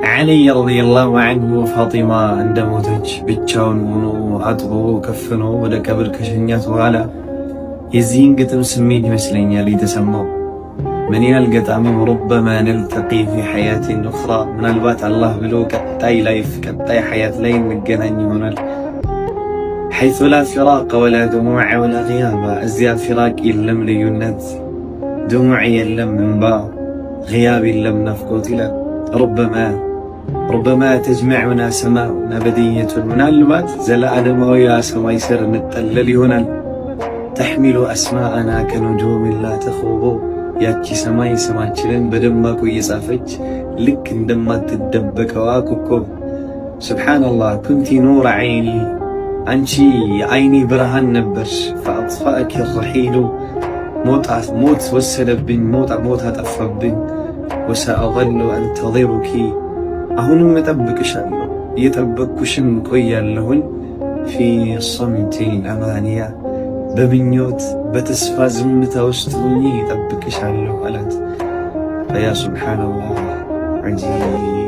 علي رضي الله عنه ፋጢማ እንደሞተች ብቻውን ሆኖ አጥቦ ከፍኖ ወደ ቀብር ከሸኛት በኋላ የዚህን ግጥም ስሜት ይመስለኛል የተሰማው። ምን ያህል ገጣሚው ሩበማ ነልተቂ ፊ ሐያቲን ኡኽራ፣ ምናልባት አላህ ብሎ ቀጣይ ላይፍ ቀጣይ ሐያት ላይ እንገናኝ ይሆናል። ሐይሱ ላ ፊራቅ ወላ ድሙዕ ወላ ጊያባ፣ እዚያ ፊራቅ የለም ልዩነት፣ ድሙዕ የለም እንባ፣ ጊያብ የለም ናፍቆት ይላል። ሩበማ ተጅመዑና ሰማኡን አበድየቱን፣ ምናልባት ዘለዓለማዊ ሰማይ ስር እንጠለል ይሆናል። ተሕሚሉ አስማአና ከኑጁሚን ላ ተኹቡ፣ ያቺ ሰማይ ስማችንን በደማቁ እየጻፈች ልክ እንደማትደበቀዋ ኮከብ። ሱብሓነላህ ኩንቲ ኑረ ዐይኒ፣ አንቺ የዐይኔ ብርሃን ነበርሽ። ፈአጥፋእኪ ረሒሉ፣ ሞት ወሰደብኝ፣ ሞት አጠፋብኝ። ወሰአዘሉ አንተዚሩኪ፣ አሁንም እጠብቅሻለሁ እየጠበቅኩሽም ቆያለሁኝ። ፊ ሰምቲን አማንያ፣ በምኞት በተስፋ ዝምታ ውስጥ ሆኜ እጠብቅሻለሁ አላት። ፈያ ሱብሓነላህ ዐጂብ